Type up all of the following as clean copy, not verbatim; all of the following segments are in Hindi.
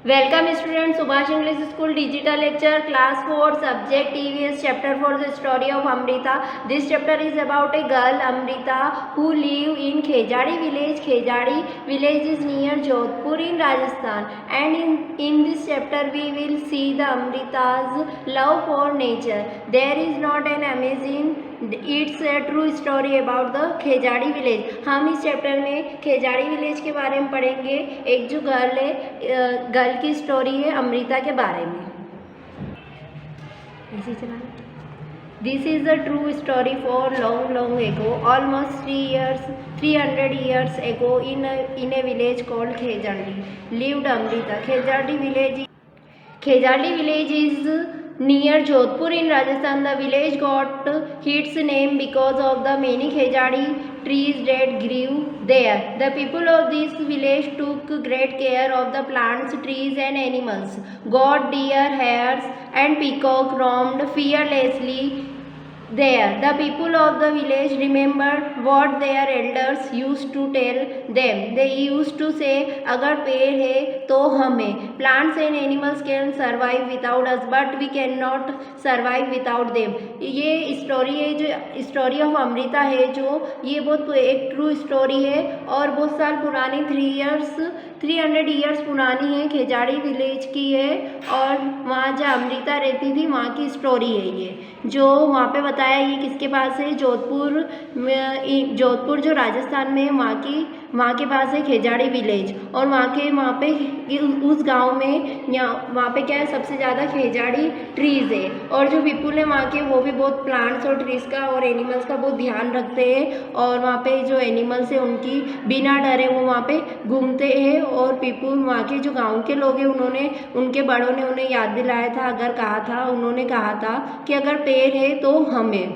Welcome students, Subhash English School Digital Lecture Class 4 Subject EVS Chapter 4 The Story of Amrita. This chapter is about a girl Amrita who live in Khejadi village. Khejadi village is near Jodhpur in Rajasthan, and in this chapter we will see the Amrita's love for nature. There is not an amazing, it's a true story about the Khejadi village. हम इस चैप्टर में खेजाड़ी विलेज के बारे में पढ़ेंगे। एक जो गर्ल है, गर्ल की स्टोरी है अमृता के बारे में। This is the true story for long long ago, almost 300 years ago in a village called Khejadi lived Amrita. Khejadi village is near Jodhpur in Rajasthan. The village got its name because of the many Khejadi trees that grew there. The people of this village took great care of the plants, trees and animals. Goat, deer, hares and peacock roamed fearlessly there. The people of the village remembered what their elders used to tell them. They used to say, अगर पेड़ है तो हमें. Plants and animals can survive without us, but we cannot survive without them. ये स्टोरी है, जो स्टोरी ऑफ अमृता है, जो ये बहुत एक ट्रू स्टोरी है और बहुत साल पुरानी 300 years पुरानी है, खेजाड़ी विलेज की है। और वहाँ जहाँ अमृता रहती थी वहाँ की स्टोरी है ये, जो वहाँ पे बताया। ये किसके पास है? जोधपुर जो राजस्थान में है, वहाँ के पास है खेजाड़ी विलेज। और वहाँ पे उस गांव में वहाँ पे क्या है, सबसे ज़्यादा खेजाड़ी ट्रीज़ है। और जो पीपुल है वहाँ के, वो भी बहुत प्लांट्स और ट्रीज़ का और एनिमल्स का बहुत ध्यान रखते हैं। और वहाँ पे जो एनिमल्स है उनकी बिना डरे वो वहाँ पे घूमते हैं। और पीपुल, वहाँ के जो गाँव के लोग हैं, उनके बड़ों ने उन्हें याद दिलाया था, उन्होंने कहा था कि अगर पेड़ है तो हमें।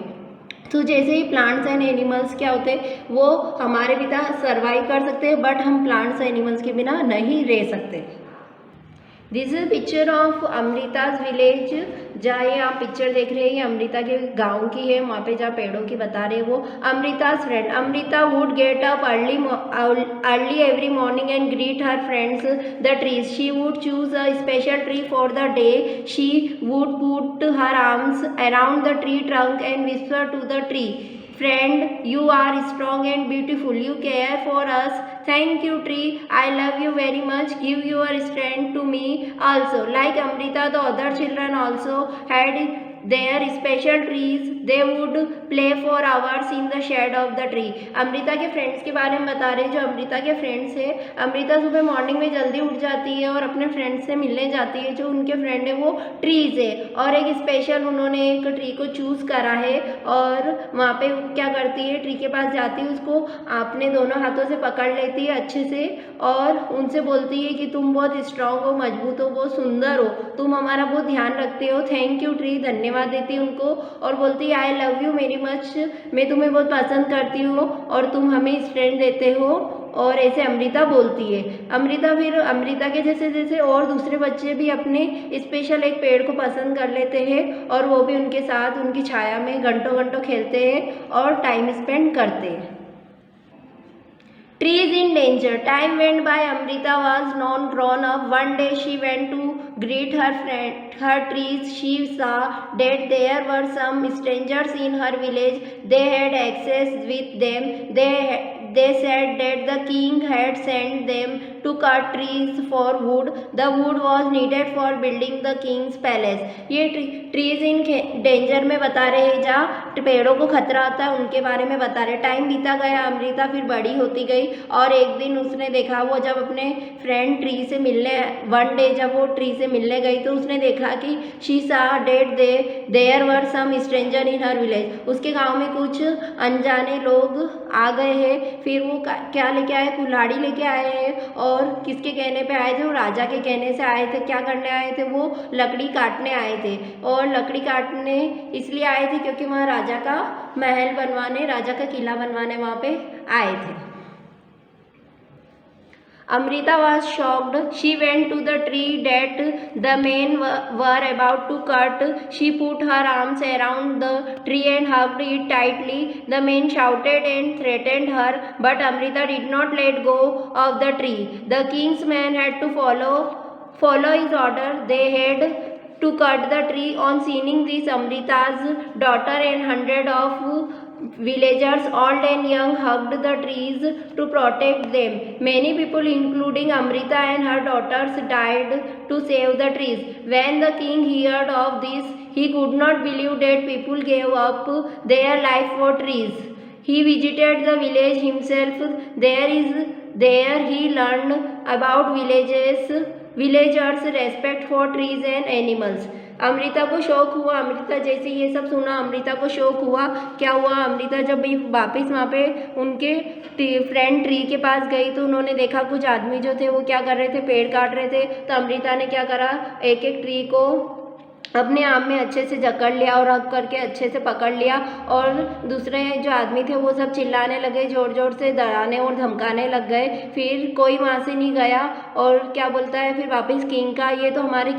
तो जैसे ही प्लांट्स एंड एनिमल्स क्या होते हैं, वो हमारे बिना सर्वाइव कर सकते हैं, बट हम प्लांट्स एनिमल्स के बिना नहीं रह सकते। This is picture of अमृताज village. जहाँ ये आप पिक्चर देख रहे हैं, ये अमृता के गांव की है। वहाँ पे जहाँ पेड़ों की बता रहे हैं वो। Amrita's friend, Amrita would get up early every morning and greet her friends the trees. She would choose a special tree for the day. She would put her arms around the tree trunk and whisper to the tree, friend, you are strong and beautiful. You care for us. Thank you, tree. I love you very much. Give your strength to me also. Like Amrita, the other children also had their special trees. They would play for hours in the shade of the tree. Amrita के फ्रेंड्स के बारे में बता रहे हैं। जो अमृता के फ्रेंड्स है, अमृता सुबह मॉर्निंग में जल्दी उठ जाती है और अपने फ्रेंड्स से मिलने जाती है। जो उनके फ्रेंड है वो ट्रीज है, और एक स्पेशल उन्होंने एक ट्री को चूज करा है। और वहाँ पे क्या करती है, ट्री के पास जाती है, उसको अपने दोनों हाथों से पकड़ लेती है अच्छे से, और उनसे बोलती है कि तुम बहुत स्ट्रांग हो, मजबूत हो, बहुत सुंदर हो, तुम हमारा बहुत ध्यान रखते हो। थैंक यू ट्री, धन्यवाद देती है उनको। और बोलती है I love you very much, मैं तुम्हें बहुत पसंद करती हूँ और तुम हमें स्ट्रेंथ देते हो। और ऐसे अमृता बोलती है। अमृता के जैसे और दूसरे बच्चे भी अपने स्पेशल एक पेड़ को पसंद कर लेते हैं, और वो भी उनके साथ उनकी छाया में घंटों घंटों खेलते हैं और टाइम स्पेंड करते हैं। Trees in danger. Time went by. Amrita was not grown up. One day she went to greet her trees. She saw that there were some strangers in her village. They had access with them. They said that the king had sent them to cut trees for wood. The wood was needed for building the king's palace. ये ट्रीज इन डेंजर में बता रहे हैं, जहाँ पेड़ों को खतरा होता है उनके बारे में बता रहे। टाइम बीता गया, अमृता फिर बड़ी होती गई, और एक दिन उसने देखा, वो जब अपने फ्रेंड ट्री से मिलने, वन डे जब वो ट्री से मिलने गई तो उसने देखा कि she saw that there were some stranger in her village. उसके गांव में कुछ अनजाने लोग आ गए हैं. फिर वो क्या लेके आए, कुल्हाड़ी लेके आए हैं. और किसके कहने पे आए थे, वो राजा के कहने से आए थे. क्या करने आए थे, वो लकड़ी काटने आए थे. और लकड़ी काटने इसलिए आए थे क्योंकि वहाँ राजा का महल बनवाने, राजा का किला बनवाने वहाँ पे आए थे. Amrita was shocked. She went to the tree that the men were about to cut. She put her arms around the tree and hugged it tightly. The men shouted and threatened her, but Amrita did not let go of the tree. The king's men had to follow follow his order. They had to cut the tree. On seeing this, Amrita's daughter and hundred of villagers, old and young, hugged the trees to protect them. Many people, including Amrita and her daughters, died to save the trees. When the king heard of this, he could not believe that people gave up their life for trees. He visited the village himself. There he learned about villagers' respect for trees and animals. Amrita को शौक हुआ, अमृता जैसे ये सब सुना अमृता को शौक हुआ। क्या हुआ, अमृता जब वापस वहाँ पे उनके फ्रेंड ट्री के पास गई तो उन्होंने देखा कुछ आदमी जो थे वो क्या कर रहे थे, पेड़ काट रहे थे। तो अमृता ने क्या करा, एक एक ट्री को अपने आप में अच्छे से जकड़ लिया और रख करके अच्छे से पकड़ लिया। और दूसरे जो आदमी थे वो सब चिल्लाने लगे, ज़ोर ज़ोर से डराने और धमकाने लग गए। फिर कोई वहाँ से नहीं गया और क्या बोलता है फिर वापस किंग का, ये तो हमारे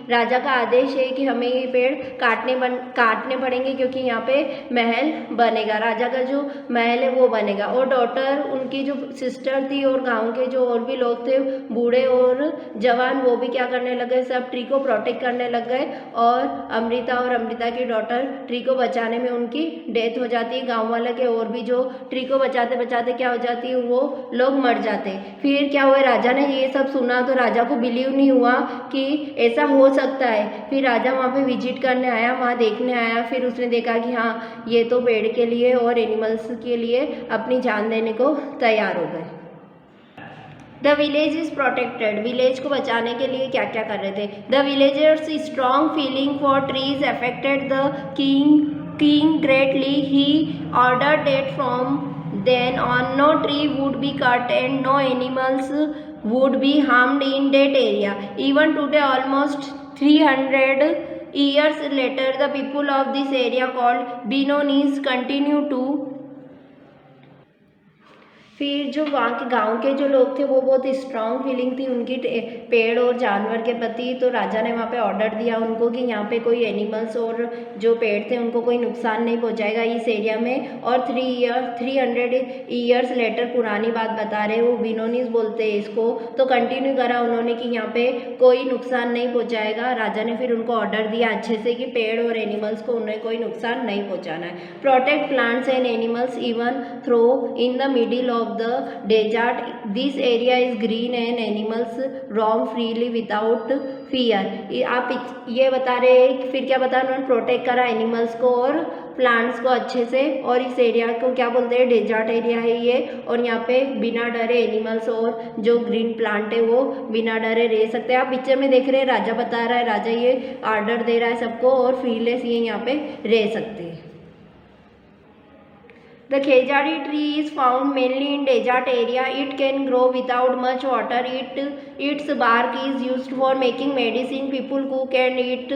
राजा का आदेश है कि हमें ये पेड़ काटने पड़ेंगे क्योंकि यहाँ पे महल बनेगा, राजा का जो महल है वो बनेगा। और डॉटर उनकी जो सिस्टर थी और गाँव के जो और भी लोग थे, बूढ़े और जवान, वो भी क्या करने लगे, सब ट्री को प्रोटेक्ट करने लग गए। और अमृता की डॉटर ट्री को बचाने में उनकी डेथ हो जाती है। गांव वाले के और भी जो ट्री को बचाते बचाते क्या हो जाती है, वो लोग मर जाते। फिर क्या हुआ, राजा ने ये सब सुना तो राजा को बिलीव नहीं हुआ कि ऐसा हो सकता है। फिर राजा वहाँ पे विजिट करने आया, वहाँ देखने आया। फिर उसने देखा कि हाँ, ये तो पेड़ के लिए और एनिमल्स के लिए अपनी जान देने को तैयार हो गए। The village is protected, village को बचाने के लिए क्या क्या कर रहे थे। The villagers strong feeling for trees affected the king greatly. He ordered that from then on no tree would be cut and no animals would be harmed in that area. Even today almost 300 years later the people of this area called Binonis continue to। फिर जो वहाँ के गांव के जो लोग थे वो बहुत स्ट्रॉन्ग फीलिंग थी उनकी पेड़ और जानवर के प्रति। तो राजा ने वहाँ पे ऑर्डर दिया उनको कि यहाँ पे कोई एनिमल्स और जो पेड़ थे उनको कोई नुकसान नहीं पहुँचाएगा इस एरिया में। और 300 ईयर्स लेटर, पुरानी बात बता रहे, वो बिनोनीस बोलते हैं इसको। तो कंटिन्यू करा उन्होंने कि यहाँ पे कोई नुकसान नहीं पहुँचाएगा। राजा ने फिर उनको ऑर्डर दिया अच्छे से कि पेड़ और एनिमल्स को उन्हें कोई नुकसान नहीं पहुँचाना है। Protect plants and animals even through in the middle of the desert. This area is green and animals roam freely without fear। आप ये बता रहे हैं, फिर क्या बता रहे हैं, प्रोटेक्ट करा एनिमल्स को और प्लांट्स को अच्छे से। और इस एरिया को क्या बोलते हैं, डेजर्ट एरिया है ये। और यहाँ पे बिना डरे एनिमल्स और जो ग्रीन प्लांट है वो बिना डरे रह सकते हैं। आप पिक्चर में देख रहे हैं, राजा बता रहा है, राजा ये ऑर्डर दे रहा है सबको और फ्रीलेस ये यहाँ पे रह सकते हैं। The khejari tree is found mainly in desert area. It can grow without much water. Its bark is used for making medicine. People cook and eat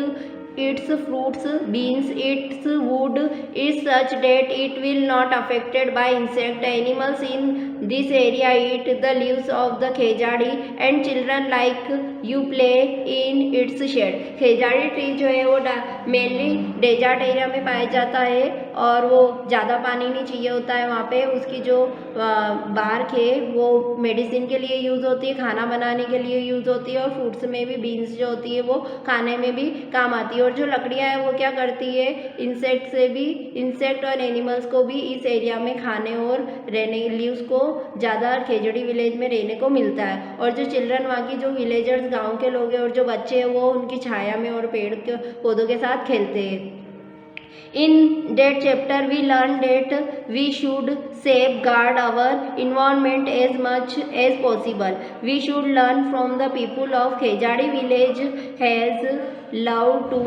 its fruits, beans. Its wood is such that it will not affected by insect. Animals in this area eat the leaves of the khejari and children like you play in its shade। Khejadi tree जो है वो मेनली डेजर्ट एरिया में पाया जाता है और वो ज़्यादा पानी नहीं चाहिए होता है वहाँ पे। उसकी जो बार्क है वो मेडिसिन के लिए यूज़ होती है, खाना बनाने के लिए यूज़ होती है। और फ्रूट्स में भी बीन्स जो होती है वो खाने में भी काम आती है। और जो लकड़ियाँ हैं वो क्या करती है, इंसेक्ट और एनिमल्स को भी इस एरिया में खाने और रहने लीव्स को ज़्यादा खेजड़ी विलेज में रहने को मिलता है। और जो चिल्ड्रन, वहाँ की जो विलेजर्स गांव के लोग हैं और जो बच्चे हैं वो उनकी छाया में और पेड़ के पौधों के साथ खेलते हैं। In that chapter we learned that we should safeguard our environment as much as possible. We should learn from the people of Khejari village has love to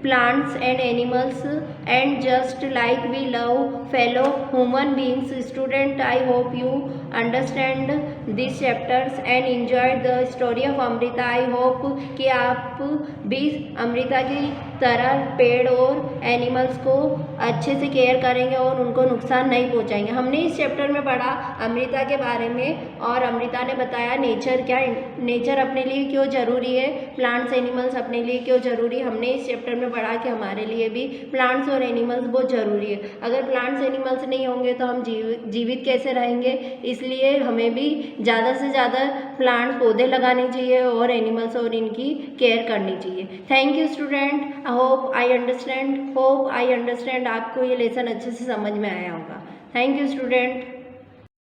plants and animals, and just like we love fellow human beings. Student, I hope you understand these chapters and enjoyed the story of Amrita. I hope कि आप भी अमृता की तरह पेड़ और एनिमल्स को अच्छे से केयर करेंगे और उनको नुकसान नहीं पहुंचाएंगे। हमने इस चैप्टर में पढ़ा अमृता के बारे में, और अमृता ने बताया नेचर अपने लिए क्यों ज़रूरी है, प्लांट्स एनिमल्स अपने लिए क्यों ज़रूरी है। हमने इस चैप्टर में पढ़ा कि हमारे लिए भी प्लांट्स और एनिमल्स बहुत ज़रूरी है। अगर प्लांट्स एनिमल्स नहीं होंगे तो हम जीवित कैसे रहेंगे। इसलिए हमें भी ज़्यादा से ज़्यादा प्लांट्स पौधे लगाने चाहिए और एनिमल्स और इनकी केयर करनी चाहिए। Thank you student, hope I understand आपको ये लेसन अच्छे से समझ में आया होगा। Thank you student.